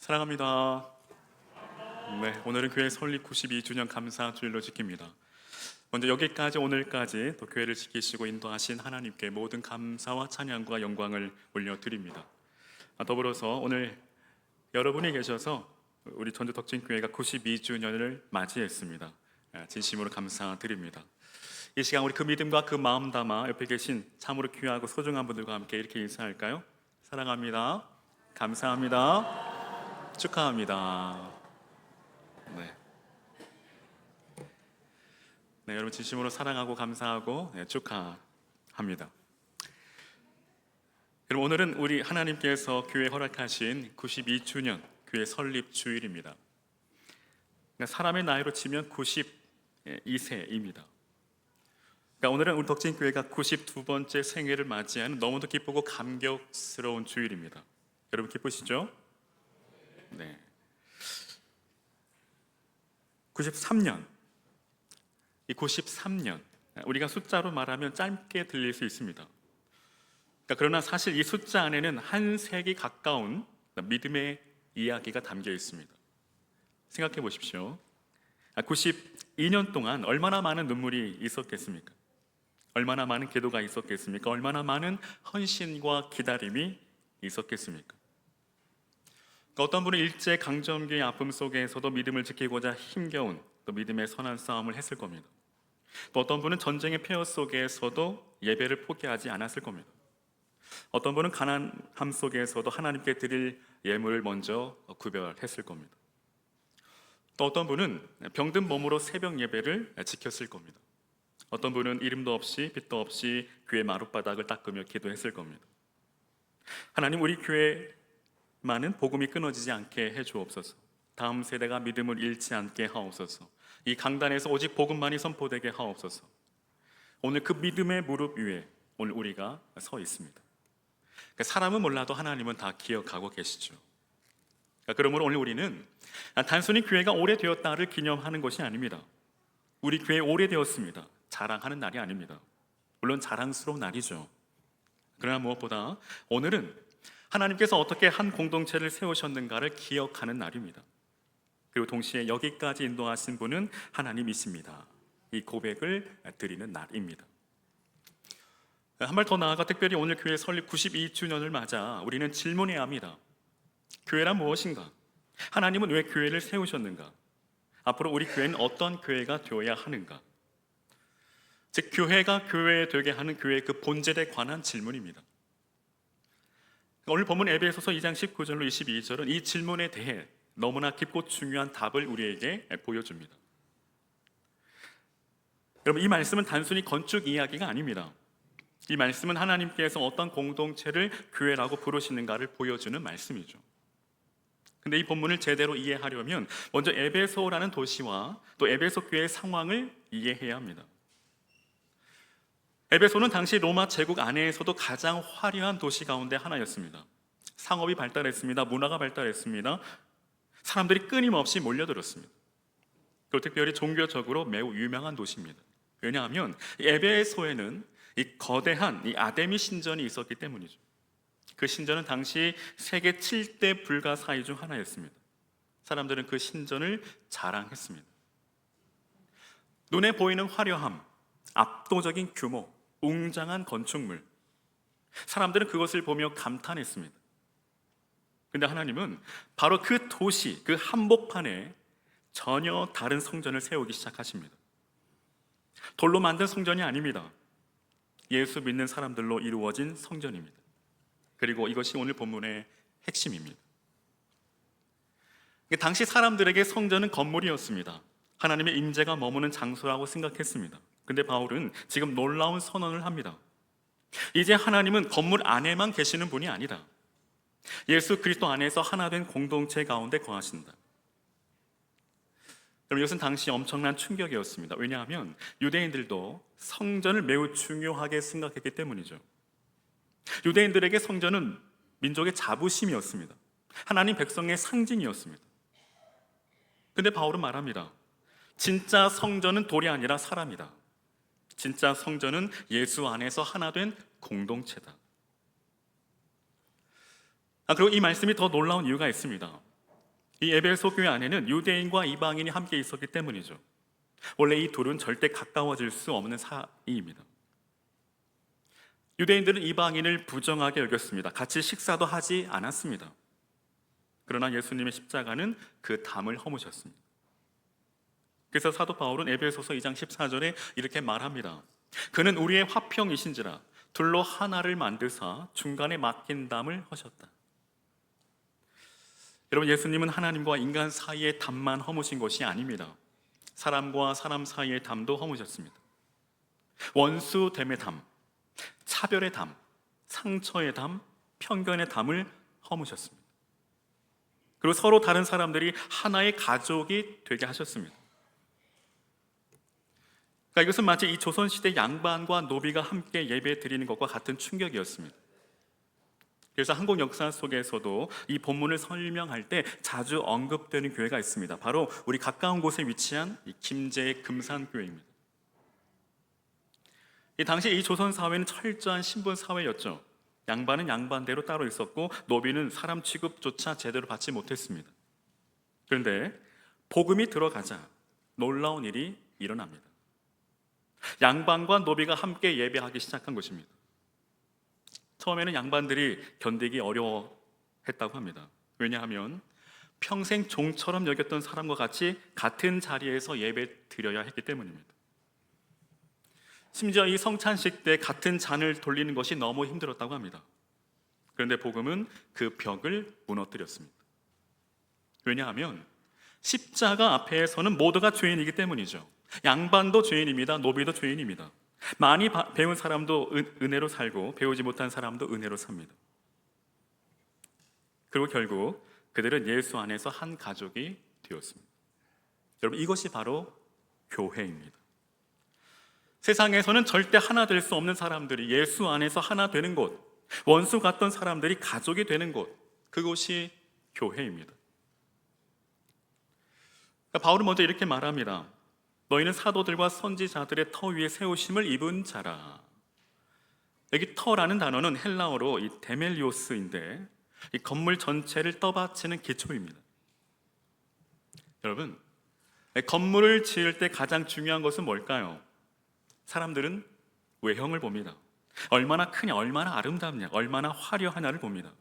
사랑합니다. 네, 오늘은 교회 설립 92주년 감사 주일로 지킵니다. 먼저 여기까지 오늘까지 또 교회를 지키시고 인도하신 하나님께 모든 감사와 찬양과 영광을 올려드립니다. 더불어서 오늘 여러분이 계셔서 우리 전주 덕진교회가 92주년을 맞이했습니다. 진심으로 감사드립니다. 이 시간 우리 그 믿음과 그 마음 담아 옆에 계신 참으로 귀하고 소중한 분들과 함께 이렇게 인사할까요? 사랑합니다. 감사합니다. 축하합니다. 네, 여러분 진심으로 사랑하고 감사하고 축하합니다. 여러분 오늘은 우리 하나님께서 교회 허락하신 92주년 교회 설립 주일입니다. 그러니까 사람의 나이로 치면 92세입니다. 그러니까 오늘은 우리 덕진교회가 92번째 생일을 맞이하는 너무도 기쁘고 감격스러운 주일입니다. 여러분 기쁘시죠? 네. 93년, 이 93년 우리가 숫자로 말하면 짧게 들릴 수 있습니다. 그러나 사실 이 숫자 안에는 한 세기 가까운 믿음의 이야기가 담겨 있습니다. 생각해 보십시오. 92년 동안 얼마나 많은 눈물이 있었겠습니까? 얼마나 많은 기도가 있었겠습니까? 얼마나 많은 헌신과 기다림이 있었겠습니까? 어떤 분은 일제 강점기의 아픔 속에서도 믿음을 지키고자 힘겨운 또 믿음의 선한 싸움을 했을 겁니다. 또 어떤 분은 전쟁의 폐허 속에서도 예배를 포기하지 않았을 겁니다. 어떤 분은 가난함 속에서도 하나님께 드릴 예물을 먼저 구별했을 겁니다. 또 어떤 분은 병든 몸으로 새벽 예배를 지켰을 겁니다. 어떤 분은 이름도 없이 빛도 없이 교회 마룻바닥을 닦으며 기도했을 겁니다. 하나님 우리 교회만은 복음이 끊어지지 않게 해주옵소서. 다음 세대가 믿음을 잃지 않게 하옵소서. 이 강단에서 오직 복음만이 선포되게 하옵소서. 오늘 그 믿음의 무릎 위에 오늘 우리가 서 있습니다. 사람은 몰라도 하나님은 다 기억하고 계시죠. 그러므로 오늘 우리는 단순히 교회가 오래되었다를 기념하는 것이 아닙니다. 우리 교회 오래되었습니다. 자랑하는 날이 아닙니다. 물론 자랑스러운 날이죠. 그러나 무엇보다 오늘은 하나님께서 어떻게 한 공동체를 세우셨는가를 기억하는 날입니다. 그리고 동시에 여기까지 인도하신 분은 하나님이십니다. 이 고백을 드리는 날입니다. 한 발 더 나아가 특별히 오늘 교회 설립 92주년을 맞아 우리는 질문해야 합니다. 교회란 무엇인가? 하나님은 왜 교회를 세우셨는가? 앞으로 우리 교회는 어떤 교회가 되어야 하는가? 즉 교회가 교회 되게 하는 교회의 그 본질에 관한 질문입니다. 오늘 본문 에베소서 2장 19절로 22절은 이 질문에 대해 너무나 깊고 중요한 답을 우리에게 보여줍니다. 여러분 이 말씀은 단순히 건축 이야기가 아닙니다. 이 말씀은 하나님께서 어떤 공동체를 교회라고 부르시는가를 보여주는 말씀이죠. 근데 이 본문을 제대로 이해하려면 먼저 에베소라는 도시와 또 에베소 교회의 상황을 이해해야 합니다. 에베소는 당시 로마 제국 안에서도 가장 화려한 도시 가운데 하나였습니다. 상업이 발달했습니다. 문화가 발달했습니다. 사람들이 끊임없이 몰려들었습니다. 그리고 특별히 종교적으로 매우 유명한 도시입니다. 왜냐하면 에베소에는 이 거대한 이 아데미 신전이 있었기 때문이죠. 그 신전은 당시 세계 7대 불가사의 중 하나였습니다. 사람들은 그 신전을 자랑했습니다. 눈에 보이는 화려함, 압도적인 규모, 웅장한 건축물, 사람들은 그것을 보며 감탄했습니다. 그런데 하나님은 바로 그 도시, 그 한복판에 전혀 다른 성전을 세우기 시작하십니다. 돌로 만든 성전이 아닙니다. 예수 믿는 사람들로 이루어진 성전입니다. 그리고 이것이 오늘 본문의 핵심입니다. 당시 사람들에게 성전은 건물이었습니다. 하나님의 임재가 머무는 장소라고 생각했습니다. 근데 바울은 지금 놀라운 선언을 합니다. 이제 하나님은 건물 안에만 계시는 분이 아니다. 예수 그리스도 안에서 하나 된 공동체 가운데 거하신다. 여러분 이것은 당시 엄청난 충격이었습니다. 왜냐하면 유대인들도 성전을 매우 중요하게 생각했기 때문이죠. 유대인들에게 성전은 민족의 자부심이었습니다. 하나님 백성의 상징이었습니다. 근데 바울은 말합니다. 진짜 성전은 돌이 아니라 사람이다. 진짜 성전은 예수 안에서 하나 된 공동체다. 그리고 이 말씀이 더 놀라운 이유가 있습니다. 이 에베소 교회 안에는 유대인과 이방인이 함께 있었기 때문이죠. 원래 이 둘은 절대 가까워질 수 없는 사이입니다. 유대인들은 이방인을 부정하게 여겼습니다. 같이 식사도 하지 않았습니다. 그러나 예수님의 십자가는 그 담을 허무셨습니다. 그래서 사도 바울은 에베소서 2장 14절에 이렇게 말합니다. 그는 우리의 화평이신지라 둘로 하나를 만드사 중간에 막힌 담을 허셨다. 여러분, 예수님은 하나님과 인간 사이의 담만 허무신 것이 아닙니다. 사람과 사람 사이의 담도 허무셨습니다. 원수됨의 담, 차별의 담, 상처의 담, 편견의 담을 허무셨습니다. 그리고 서로 다른 사람들이 하나의 가족이 되게 하셨습니다. 그러니까 이것은 마치 이 조선시대 양반과 노비가 함께 예배 드리는 것과 같은 충격이었습니다. 그래서 한국 역사 속에서도 이 본문을 설명할 때 자주 언급되는 교회가 있습니다. 바로 우리 가까운 곳에 위치한 이 김제의 금산교회입니다. 이 당시 이 조선 사회는 철저한 신분 사회였죠. 양반은 양반대로 따로 있었고 노비는 사람 취급조차 제대로 받지 못했습니다. 그런데 복음이 들어가자 놀라운 일이 일어납니다. 양반과 노비가 함께 예배하기 시작한 것입니다. 처음에는 양반들이 견디기 어려워했다고 합니다. 왜냐하면 평생 종처럼 여겼던 사람과 같이 같은 자리에서 예배 드려야 했기 때문입니다. 심지어 이 성찬식 때 같은 잔을 돌리는 것이 너무 힘들었다고 합니다. 그런데 복음은 그 벽을 무너뜨렸습니다. 왜냐하면 십자가 앞에서는 모두가 죄인이기 때문이죠. 양반도 죄인입니다. 노비도 죄인입니다. 많이 배운 사람도 은혜로 살고 배우지 못한 사람도 은혜로 삽니다. 그리고 결국 그들은 예수 안에서 한 가족이 되었습니다. 여러분, 이것이 바로 교회입니다. 세상에서는 절대 하나 될 수 없는 사람들이 예수 안에서 하나 되는 곳, 원수 같던 사람들이 가족이 되는 곳, 그곳이 교회입니다. 바울은 먼저 이렇게 말합니다. 너희는 사도들과 선지자들의 터 위에 세우심을 입은 자라. 여기 터라는 단어는 헬라어로 이 데멜리오스인데 이 건물 전체를 떠받치는 기초입니다. 여러분, 건물을 지을 때 가장 중요한 것은 뭘까요? 사람들은 외형을 봅니다. 얼마나 크냐, 얼마나 아름답냐, 얼마나 화려하냐를 봅니다.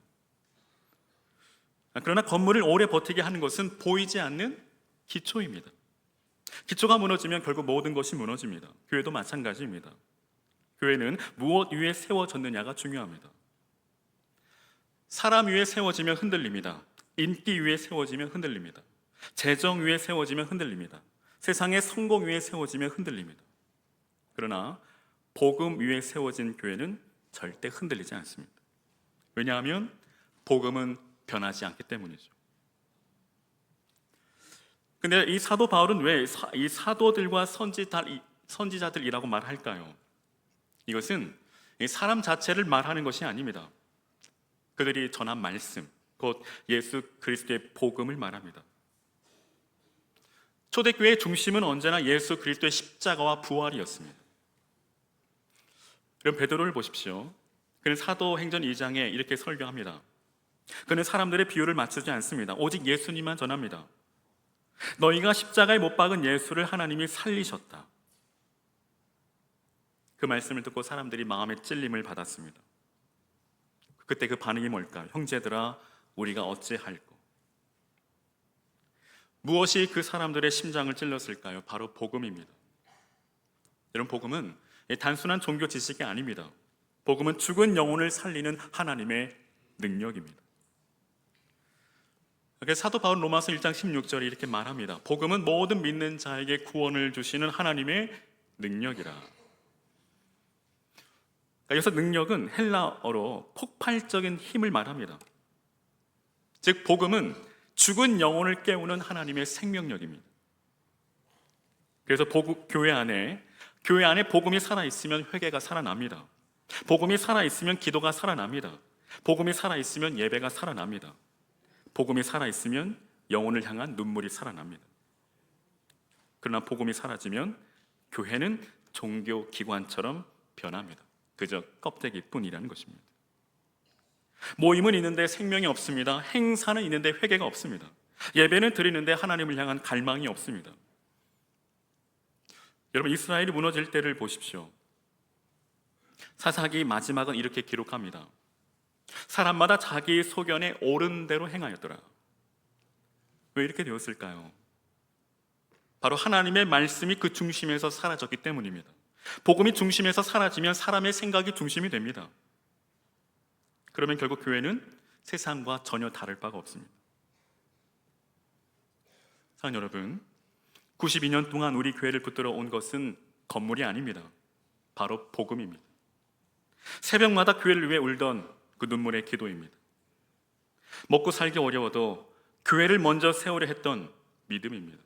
그러나 건물을 오래 버티게 하는 것은 보이지 않는 기초입니다. 기초가 무너지면 결국 모든 것이 무너집니다. 교회도 마찬가지입니다. 교회는 무엇 위에 세워졌느냐가 중요합니다. 사람 위에 세워지면 흔들립니다. 인기 위에 세워지면 흔들립니다. 재정 위에 세워지면 흔들립니다. 세상의 성공 위에 세워지면 흔들립니다. 그러나 복음 위에 세워진 교회는 절대 흔들리지 않습니다. 왜냐하면 복음은 변하지 않기 때문이죠. 근데 이 사도 바울은 왜 이 사도들과 선지자들이라고 말할까요? 이것은 사람 자체를 말하는 것이 아닙니다. 그들이 전한 말씀, 곧 예수 그리스도의 복음을 말합니다. 초대교회의 중심은 언제나 예수 그리스도의 십자가와 부활이었습니다. 그럼 베드로를 보십시오. 그는 사도행전 2장에 이렇게 설교합니다. 그는 사람들의 비유를 맞추지 않습니다. 오직 예수님만 전합니다. 너희가 십자가에 못 박은 예수를 하나님이 살리셨다. 그 말씀을 듣고 사람들이 마음에 찔림을 받았습니다. 그때 그 반응이 뭘까요? 형제들아, 우리가 어찌할꼬? 무엇이 그 사람들의 심장을 찔렀을까요? 바로 복음입니다. 여러분, 복음은 단순한 종교 지식이 아닙니다. 복음은 죽은 영혼을 살리는 하나님의 능력입니다. 사도 바울 로마서 1장 16절에 이렇게 말합니다. 복음은 모든 믿는 자에게 구원을 주시는 하나님의 능력이라. 여기서 능력은 헬라어로 폭발적인 힘을 말합니다. 즉 복음은 죽은 영혼을 깨우는 하나님의 생명력입니다. 그래서 교회 안에 복음이 살아있으면 회개가 살아납니다. 복음이 살아있으면 기도가 살아납니다. 복음이 살아있으면 예배가 살아납니다. 복음이 살아있으면 영혼을 향한 눈물이 살아납니다. 그러나 복음이 사라지면 교회는 종교 기관처럼 변합니다. 그저 껍데기뿐이라는 것입니다. 모임은 있는데 생명이 없습니다. 행사는 있는데 회개가 없습니다. 예배는 드리는데 하나님을 향한 갈망이 없습니다. 여러분, 이스라엘이 무너질 때를 보십시오. 사사기 마지막은 이렇게 기록합니다. 사람마다 자기 소견에 옳은 대로 행하였더라. 왜 이렇게 되었을까요? 바로 하나님의 말씀이 그 중심에서 사라졌기 때문입니다. 복음이 중심에서 사라지면 사람의 생각이 중심이 됩니다. 그러면 결국 교회는 세상과 전혀 다를 바가 없습니다. 사랑하는 여러분, 92년 동안 우리 교회를 붙들어 온 것은 건물이 아닙니다. 바로 복음입니다. 새벽마다 교회를 위해 울던 그 눈물의 기도입니다. 먹고 살기 어려워도 교회를 먼저 세우려 했던 믿음입니다.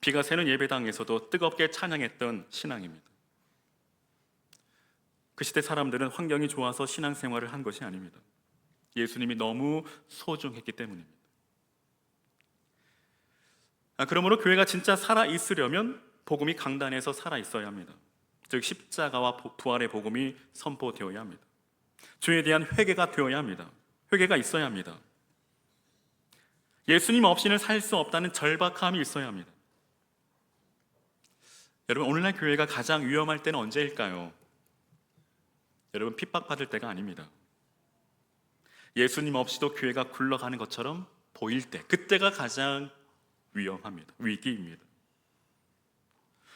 비가 새는 예배당에서도 뜨겁게 찬양했던 신앙입니다. 그 시대 사람들은 환경이 좋아서 신앙생활을 한 것이 아닙니다. 예수님이 너무 소중했기 때문입니다. 그러므로 교회가 진짜 살아있으려면 복음이 강단에서 살아있어야 합니다. 즉 십자가와 부활의 복음이 선포되어야 합니다. 주에 대한 회개가 되어야 합니다. 회개가 있어야 합니다. 예수님 없이는 살 수 없다는 절박함이 있어야 합니다. 여러분, 오늘날 교회가 가장 위험할 때는 언제일까요? 여러분, 핍박받을 때가 아닙니다. 예수님 없이도 교회가 굴러가는 것처럼 보일 때, 그때가 가장 위험합니다. 위기입니다.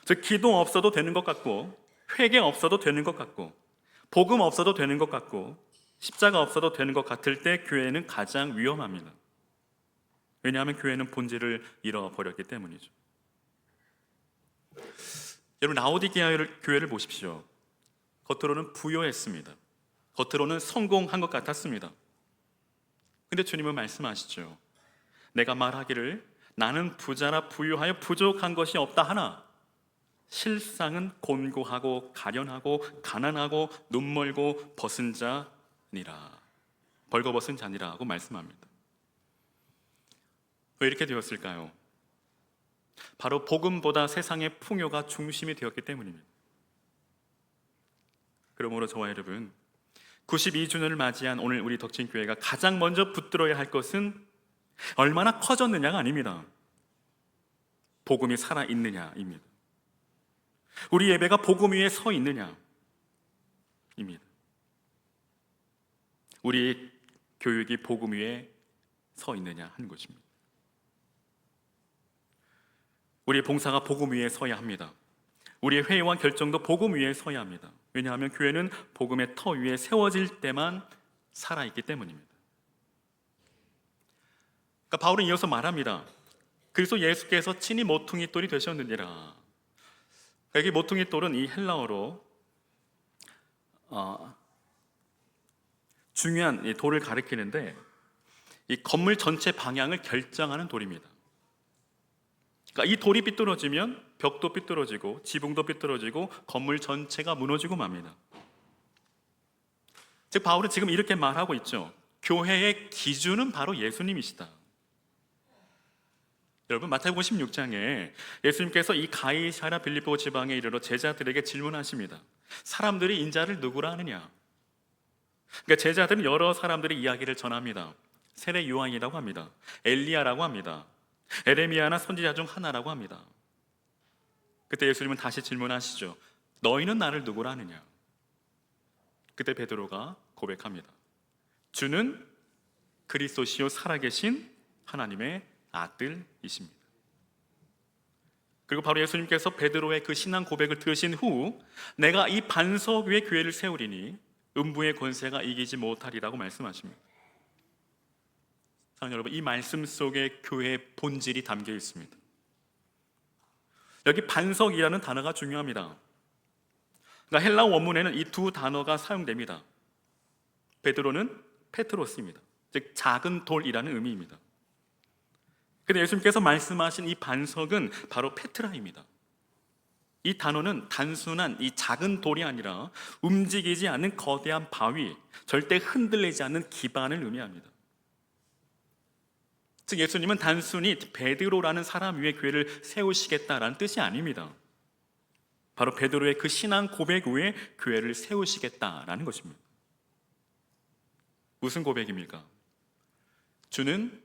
즉 기도 없어도 되는 것 같고, 회개 없어도 되는 것 같고, 복음 없어도 되는 것 같고, 십자가 없어도 되는 것 같을 때 교회는 가장 위험합니다. 왜냐하면 교회는 본질을 잃어버렸기 때문이죠. 여러분, 라오디게아 교회를 보십시오. 겉으로는 부요했습니다. 겉으로는 성공한 것 같았습니다. 근데 주님은 말씀하시죠. 내가 말하기를 나는 부자라 부유하여 부족한 것이 없다 하나 실상은 곤고하고 가련하고 가난하고 눈멀고 벗은 자니라. 벌거벗은 자니라 하고 말씀합니다. 왜 이렇게 되었을까요? 바로 복음보다 세상의 풍요가 중심이 되었기 때문입니다. 그러므로 저와 여러분, 92주년을 맞이한 오늘 우리 덕진교회가 가장 먼저 붙들어야 할 것은 얼마나 커졌느냐가 아닙니다. 복음이 살아있느냐입니다. 우리 예배가 복음 위에 서 있느냐입니다. 우리 교육이 복음 위에 서 있느냐 하는 것입니다. 우리의 봉사가 복음 위에 서야 합니다. 우리의 회의와 결정도 복음 위에 서야 합니다. 왜냐하면 교회는 복음의 터 위에 세워질 때만 살아있기 때문입니다. 그러니까 바울은 이어서 말합니다. 그리스도 예수께서 친히 모퉁이 돌이 되셨느니라. 여기 모퉁이 돌은 이 헬라어로 중요한 이 돌을 가리키는데 이 건물 전체 방향을 결정하는 돌입니다. 그러니까 이 돌이 삐뚤어지면 벽도 삐뚤어지고 지붕도 삐뚤어지고 건물 전체가 무너지고 맙니다. 즉 바울은 지금 이렇게 말하고 있죠. 교회의 기준은 바로 예수님이시다. 여러분, 마태복음 16장에 예수님께서 이 가이사랴 빌립보 지방에 이르러 제자들에게 질문하십니다. 사람들이 인자를 누구라 하느냐? 그러니까 제자들은 여러 사람들의 이야기를 전합니다. 세례 요한이라고 합니다. 엘리야라고 합니다. 에레미야나 선지자 중 하나라고 합니다. 그때 예수님은 다시 질문하시죠. 너희는 나를 누구라 하느냐? 그때 베드로가 고백합니다. 주는 그리스도시요 살아계신 하나님의 아들이십니다. 그리고 바로 예수님께서 베드로의 그 신앙 고백을 들으신 후 내가 이 반석 위에 교회를 세우리니 음부의 권세가 이기지 못하리라고 말씀하십니다. 사랑하는 여러분, 이 말씀 속에 교회의 본질이 담겨 있습니다. 여기 반석이라는 단어가 중요합니다. 그러니까 헬라어 원문에는 이 두 단어가 사용됩니다. 베드로는 페트로스입니다. 즉 작은 돌이라는 의미입니다. 근데 예수님께서 말씀하신 이 반석은 바로 페트라입니다. 이 단어는 단순한 이 작은 돌이 아니라 움직이지 않는 거대한 바위, 절대 흔들리지 않는 기반을 의미합니다. 즉 예수님은 단순히 베드로라는 사람 위에 교회를 세우시겠다라는 뜻이 아닙니다. 바로 베드로의 그 신앙 고백 위에 교회를 세우시겠다라는 것입니다. 무슨 고백입니까? 주는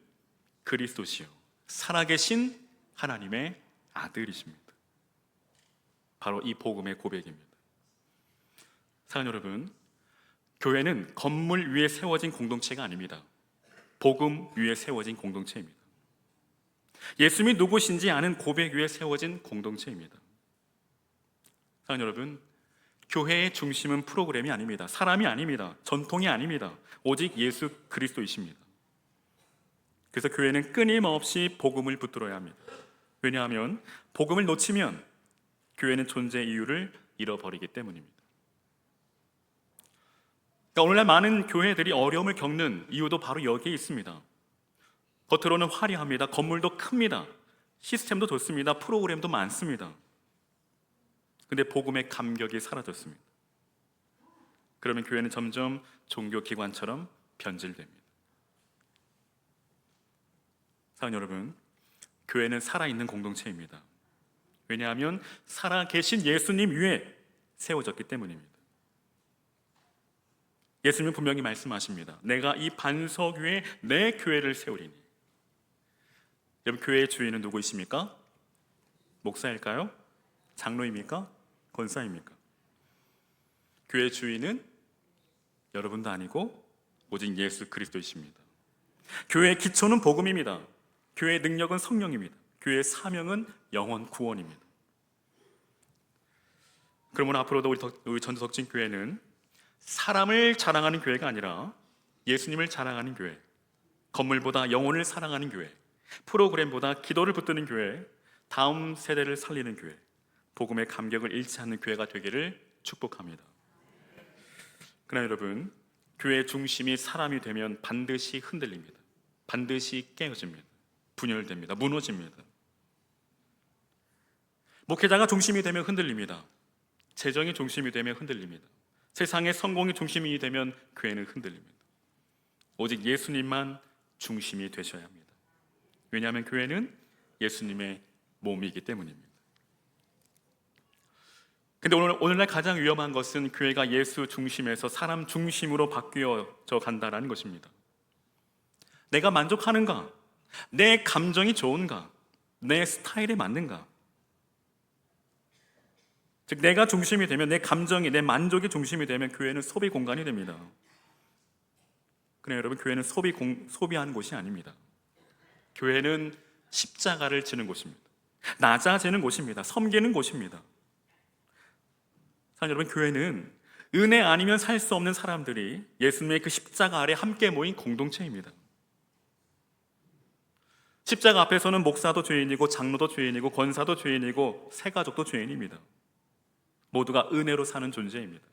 그리스도시요 살아계신 하나님의 아들이십니다. 바로 이 복음의 고백입니다. 사랑하는 여러분, 교회는 건물 위에 세워진 공동체가 아닙니다. 복음 위에 세워진 공동체입니다. 예수님이 누구신지 아는 고백 위에 세워진 공동체입니다. 사랑하는 여러분, 교회의 중심은 프로그램이 아닙니다. 사람이 아닙니다. 전통이 아닙니다. 오직 예수 그리스도이십니다. 그래서 교회는 끊임없이 복음을 붙들어야 합니다. 왜냐하면 복음을 놓치면 교회는 존재 이유를 잃어버리기 때문입니다. 그러니까 오늘날 많은 교회들이 어려움을 겪는 이유도 바로 여기에 있습니다. 겉으로는 화려합니다. 건물도 큽니다. 시스템도 좋습니다. 프로그램도 많습니다. 근데 복음의 감격이 사라졌습니다. 그러면 교회는 점점 종교기관처럼 변질됩니다. 사랑하는 여러분, 교회는 살아있는 공동체입니다. 왜냐하면 살아계신 예수님 위에 세워졌기 때문입니다. 예수님은 분명히 말씀하십니다. 내가 이 반석 위에 내 교회를 세우리니. 여러분, 교회의 주인은 누구이십니까? 목사일까요? 장로입니까? 권사입니까? 교회의 주인은 여러분도 아니고 오직 예수 그리스도이십니다. 교회의 기초는 복음입니다. 교회의 능력은 성령입니다. 교회의 사명은 영혼 구원입니다. 그러므로 앞으로도 우리 전도석진 교회는 사람을 자랑하는 교회가 아니라 예수님을 자랑하는 교회, 건물보다 영혼을 사랑하는 교회, 프로그램보다 기도를 붙드는 교회, 다음 세대를 살리는 교회, 복음의 감격을 잃지 않는 교회가 되기를 축복합니다. 그러나 여러분, 교회의 중심이 사람이 되면 반드시 흔들립니다. 반드시 깨어집니다. 분열됩니다. 무너집니다. 목회자가 중심이 되면 흔들립니다. 재정이 중심이 되면 흔들립니다. 세상의 성공이 중심이 되면 교회는 흔들립니다. 오직 예수님만 중심이 되셔야 합니다. 왜냐하면 교회는 예수님의 몸이기 때문입니다. 근데 오늘날 가장 위험한 것은 교회가 예수 중심에서 사람 중심으로 바뀌어져 간다는 것입니다. 내가 만족하는가? 내 감정이 좋은가? 내 스타일에 맞는가? 즉 내가 중심이 되면, 내 감정이, 내 만족이 중심이 되면 교회는 소비 공간이 됩니다. 그러나 여러분, 교회는 소비하는 곳이 아닙니다. 교회는 십자가를 지는 곳입니다. 낮아지는 곳입니다. 섬기는 곳입니다. 사랑하는 여러분, 교회는 은혜 아니면 살 수 없는 사람들이 예수님의 그 십자가 아래 함께 모인 공동체입니다. 십자가 앞에서는 목사도 죄인이고 장로도 죄인이고 권사도 죄인이고 새가족도 죄인입니다. 모두가 은혜로 사는 존재입니다.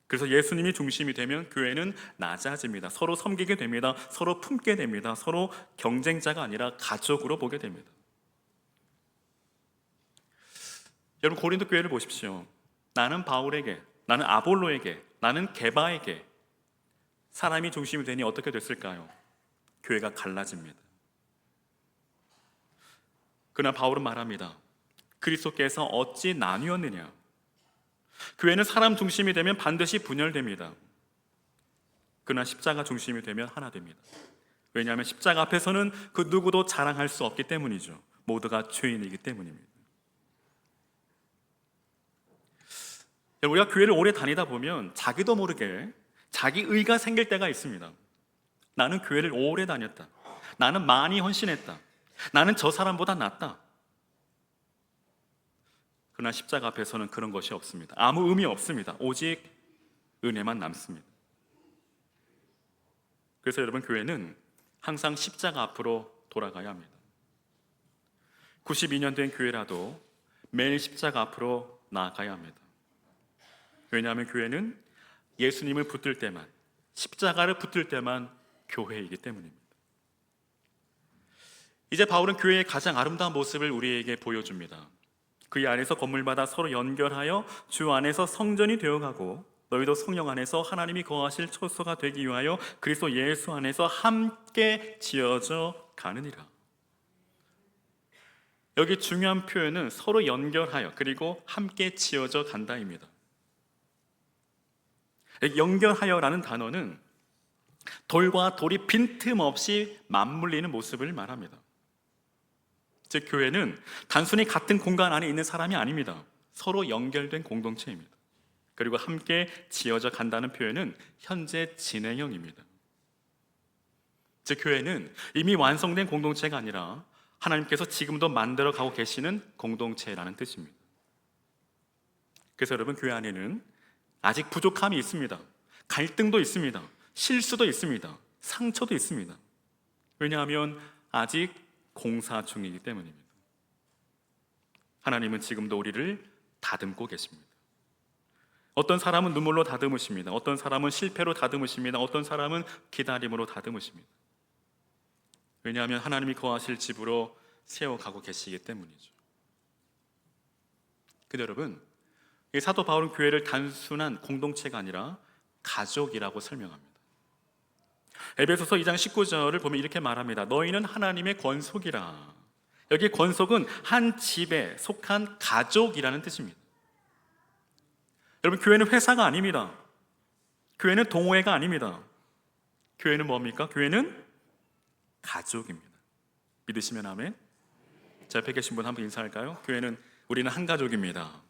그래서 예수님이 중심이 되면 교회는 낮아집니다. 서로 섬기게 됩니다. 서로 품게 됩니다. 서로 경쟁자가 아니라 가족으로 보게 됩니다. 여러분, 고린도 교회를 보십시오. 나는 바울에게, 나는 아볼로에게, 나는 게바에게 사람이 중심이 되니 어떻게 됐을까요? 교회가 갈라집니다. 그러나 바울은 말합니다. 그리스도께서 어찌 나뉘었느냐? 교회는 사람 중심이 되면 반드시 분열됩니다. 그러나 십자가 중심이 되면 하나 됩니다. 왜냐하면 십자가 앞에서는 그 누구도 자랑할 수 없기 때문이죠. 모두가 죄인이기 때문입니다. 우리가 교회를 오래 다니다 보면 자기도 모르게 자기 의가 생길 때가 있습니다. 나는 교회를 오래 다녔다. 나는 많이 헌신했다. 나는 저 사람보다 낫다. 그러나 십자가 앞에서는 그런 것이 없습니다. 아무 의미 없습니다. 오직 은혜만 남습니다. 그래서 여러분, 교회는 항상 십자가 앞으로 돌아가야 합니다. 92년 된 교회라도 매일 십자가 앞으로 나아가야 합니다. 왜냐하면 교회는 예수님을 붙들 때만, 십자가를 붙들 때만 교회이기 때문입니다. 이제 바울은 교회의 가장 아름다운 모습을 우리에게 보여줍니다. 그 안에서 건물마다 서로 연결하여 주 안에서 성전이 되어가고 너희도 성령 안에서 하나님이 거하실 처소가 되기 위하여 그리스도 예수 안에서 함께 지어져 가느니라. 여기 중요한 표현은 서로 연결하여 그리고 함께 지어져 간다입니다. 연결하여라는 단어는 돌과 돌이 빈틈없이 맞물리는 모습을 말합니다. 즉 교회는 단순히 같은 공간 안에 있는 사람이 아닙니다. 서로 연결된 공동체입니다. 그리고 함께 지어져 간다는 표현은 현재 진행형입니다. 즉 교회는 이미 완성된 공동체가 아니라 하나님께서 지금도 만들어 가고 계시는 공동체라는 뜻입니다. 그래서 여러분, 교회 안에는 아직 부족함이 있습니다. 갈등도 있습니다. 실수도 있습니다. 상처도 있습니다. 왜냐하면 아직 공사 중이기 때문입니다. 하나님은 지금도 우리를 다듬고 계십니다. 어떤 사람은 눈물로 다듬으십니다. 어떤 사람은 실패로 다듬으십니다. 어떤 사람은 기다림으로 다듬으십니다. 왜냐하면 하나님이 거하실 집으로 세워가고 계시기 때문이죠. 근데 여러분, 이 사도 바울은 교회를 단순한 공동체가 아니라 가족이라고 설명합니다. 에베소서 2장 19절을 보면 이렇게 말합니다. 너희는 하나님의 권속이라. 여기 권속은 한 집에 속한 가족이라는 뜻입니다. 여러분, 교회는 회사가 아닙니다. 교회는 동호회가 아닙니다. 교회는 뭡니까? 교회는 가족입니다. 믿으시면 아멘. 자, 옆에 계신 분 한번 인사할까요? 우리는 한 가족입니다.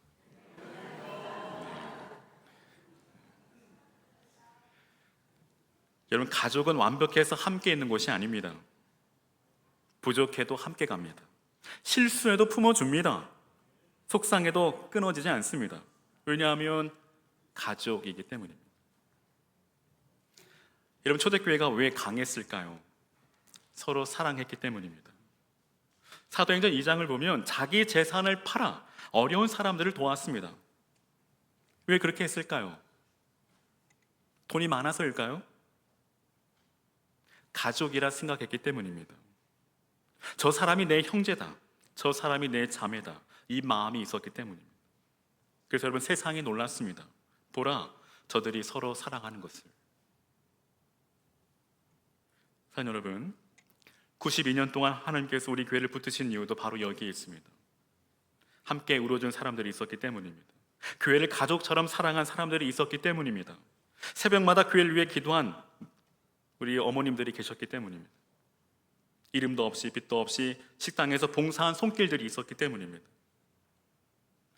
여러분, 가족은 완벽해서 함께 있는 곳이 아닙니다. 부족해도 함께 갑니다. 실수해도 품어줍니다. 속상해도 끊어지지 않습니다. 왜냐하면 가족이기 때문입니다. 여러분, 초대교회가 왜 강했을까요? 서로 사랑했기 때문입니다. 사도행전 2장을 보면 자기 재산을 팔아 어려운 사람들을 도왔습니다. 왜 그렇게 했을까요? 돈이 많아서일까요? 가족이라 생각했기 때문입니다. 저 사람이 내 형제다, 저 사람이 내 자매다, 이 마음이 있었기 때문입니다. 그래서 여러분, 세상이 놀랐습니다. 보라, 저들이 서로 사랑하는 것을. 사랑하는 여러분, 92년 동안 하나님께서 우리 교회를 붙드신 이유도 바로 여기에 있습니다. 함께 울어준 사람들이 있었기 때문입니다. 교회를 가족처럼 사랑한 사람들이 있었기 때문입니다. 새벽마다 교회를 위해 기도한 우리 어머님들이 계셨기 때문입니다. 이름도 없이 빛도 없이 식당에서 봉사한 손길들이 있었기 때문입니다.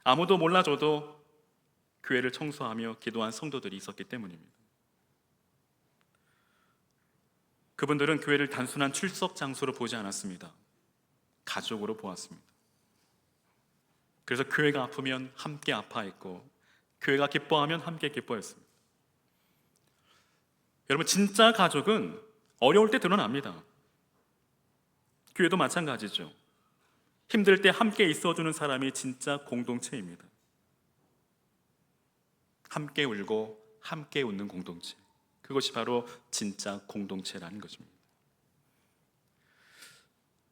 아무도 몰라줘도 교회를 청소하며 기도한 성도들이 있었기 때문입니다. 그분들은 교회를 단순한 출석 장소로 보지 않았습니다. 가족으로 보았습니다. 그래서 교회가 아프면 함께 아파했고, 교회가 기뻐하면 함께 기뻐했습니다. 여러분, 진짜 가족은 어려울 때 드러납니다. 교회도 마찬가지죠. 힘들 때 함께 있어주는 사람이 진짜 공동체입니다. 함께 울고 함께 웃는 공동체, 그것이 바로 진짜 공동체라는 것입니다.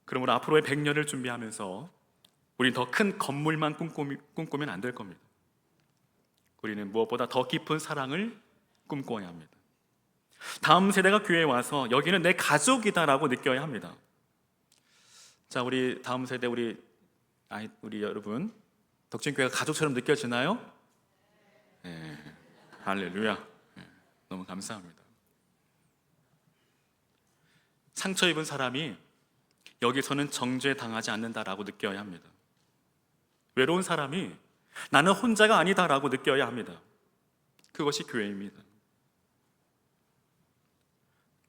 그러므로 앞으로의 100년을 준비하면서 우리는 더 큰 건물만 꿈꾸면 안 될 겁니다. 우리는 무엇보다 더 깊은 사랑을 꿈꿔야 합니다. 다음 세대가 교회에 와서 여기는 내 가족이다라고 느껴야 합니다. 자, 우리 다음 세대, 우리 여러분, 덕진교회가 가족처럼 느껴지나요? 네, 할렐루야. 네, 너무 감사합니다. 상처 입은 사람이 여기서는 정죄당하지 않는다라고 느껴야 합니다. 외로운 사람이 나는 혼자가 아니다라고 느껴야 합니다. 그것이 교회입니다.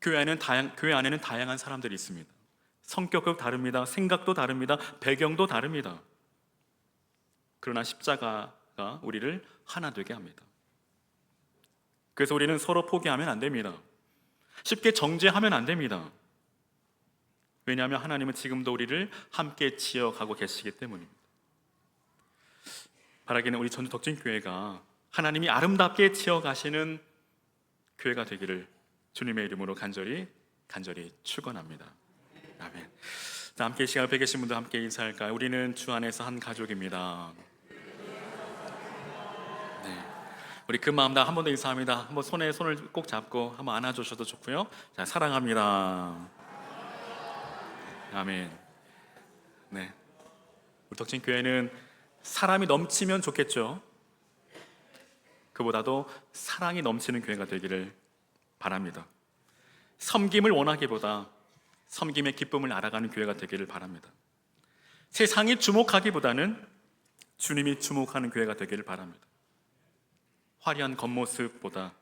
교회 안에는 다양한 사람들이 있습니다. 성격도 다릅니다. 생각도 다릅니다. 배경도 다릅니다. 그러나 십자가가 우리를 하나 되게 합니다. 그래서 우리는 서로 포기하면 안 됩니다. 쉽게 정죄하면 안 됩니다. 왜냐하면 하나님은 지금도 우리를 함께 지어가고 계시기 때문입니다. 바라기는 우리 전주 덕진교회가 하나님이 아름답게 지어가시는 교회가 되기를 주님의 이름으로 간절히 축원합니다. 아멘. 자, 함께 이 시간 옆에 계신 분들 함께 인사할까요? 우리는 주 안에서 한 가족입니다. 네, 우리 그 마음 다 한 번 더 인사합니다. 한번 손에 손을 꼭 잡고 한번 안아주셔도 좋고요. 자, 사랑합니다. 아멘. 네, 우리 덕진교회는 사람이 넘치면 좋겠죠. 그보다도 사랑이 넘치는 교회가 되기를 바랍니다. 섬김을 원하기보다 섬김의 기쁨을 알아가는 교회가 되기를 바랍니다. 세상이 주목하기보다는 주님이 주목하는 교회가 되기를 바랍니다. 화려한 겉모습보다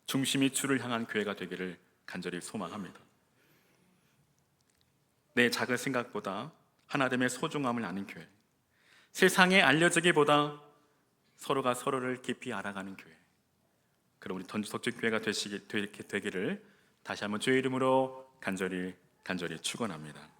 중심이 주를 향한 교회가 되기를 간절히 소망합니다. 내 작은 생각보다 하나됨의 소중함을 아는 교회, 세상에 알려지기보다 서로가 서로를 깊이 알아가는 교회, 그럼 우리 던주석주교회가 되기를 다시 한번 주의 이름으로 간절히 축원합니다.